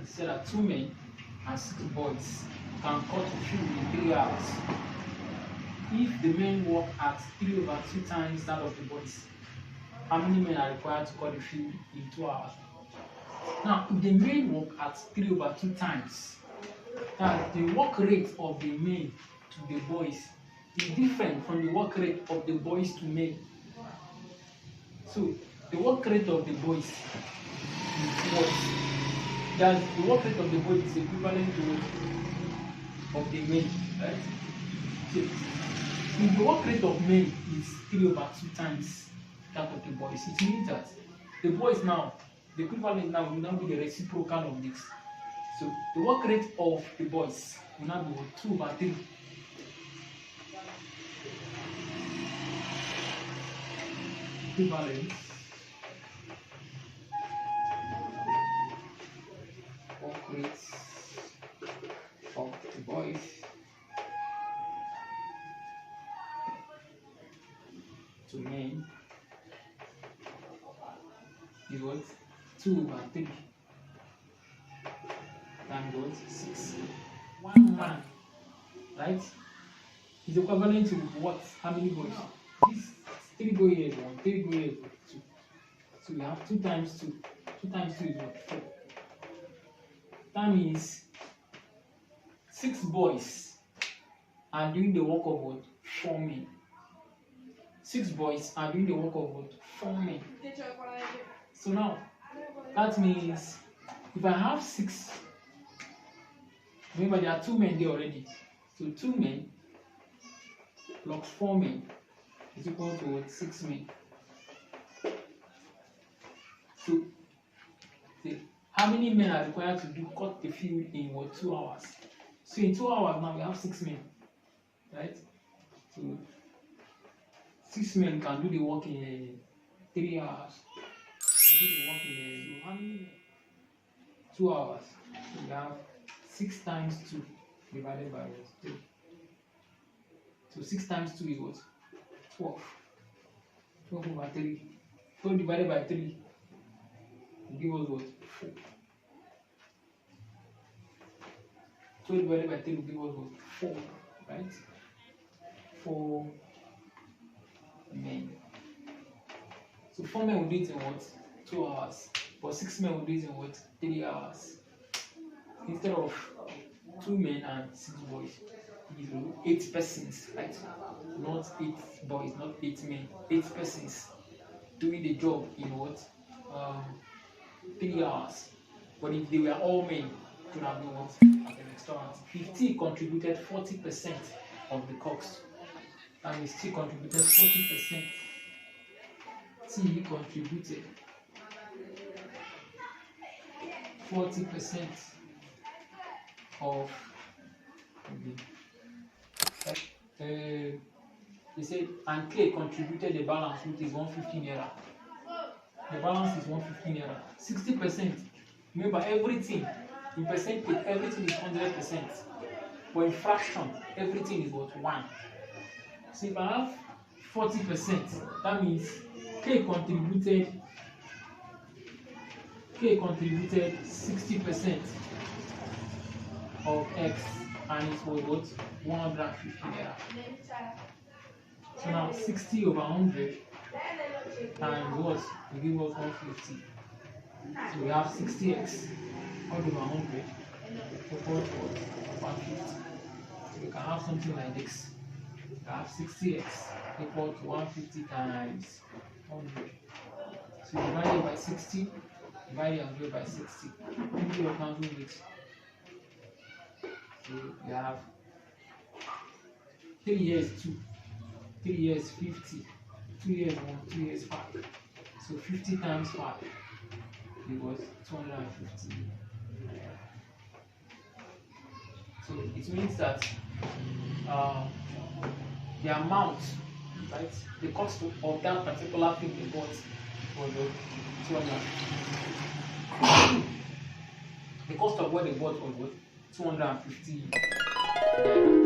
It said that 2 men and 6 boys can cut the field in 3 hours. If the men work at 3/2 times that of the boys, how many men are required to cut the field in 2 hours? Now, if the men work at 3/2 times, that the work rate of the men to the boys is different from the work rate of the boys to men. So, the work rate of the boys is what? That the work rate of the boys is equivalent to what? Of the men, right? So, if the work rate of men is 3/2 times that of the boys, it means that the boys now, the equivalent now will now be the reciprocal of this. So the work rate of the boys will now be 2/3. Equivalent work rate of the boys to men is what? 2/3 times what? 6. 1 man, right, is equivalent to what? How many boys? This 3 go here, 1, 3 go here, 2. So we have 2 times 2. 2 times 2 is what? 4. That means 6 boys are doing the work of what? 4 men. 6 boys are doing the work of what? 4 men. So now, that means if I have 6, remember there are 2 men there already. So 2 men plus 4 men is equal to what? 6 men. So, how many men are required to cut the field in what? 2 hours. So in 2 hours now we have 6 men, right? So 6 men can do the work in 3 hours. Can do the work in how many? 2 hours. So we have 6 times 2 divided by what? 3. So 6 times 2 is what? 12. 12/3. 12 divided by 3 will give us what? 4. 12 divided by 3 will give us what? 4, right? 4 men. So 4 men will do it in what? 2 hours. But 6 men will do it in what? 3 hours. Instead of 2 men and 6 boys, it is 8 persons, right? Not 8 boys, not 8 men. 8 persons doing the job in what? 3 hours. But if they were all men, it would have been what? At the restaurant. If T contributed 40% of the cost, that means T contributed 40%. T contributed 40% of they said, and K contributed the balance, which is 150 naira. The balance is 150 naira. 60%. Remember, everything in percentage, everything is 100%. But in fraction, everything is what? 1. So if I have 40%, that means K contributed 60% of X, and it was what? 150 naira. So now 60 over 100 times what will give us 150. So we have 60x all over 100 equals 150. So we can have something like this. We can have 60x equal to 150 times 100. So divide it by 60, divide it 100 by 60. Into your counting this. So we have 3 years 2, 3 years 50, 2 years 1, 2 years 5. So 50 times 5 equals 250. So it means that the amount, right, the cost of that particular thing they bought was 250. The cost of what they bought was what? 250 naira.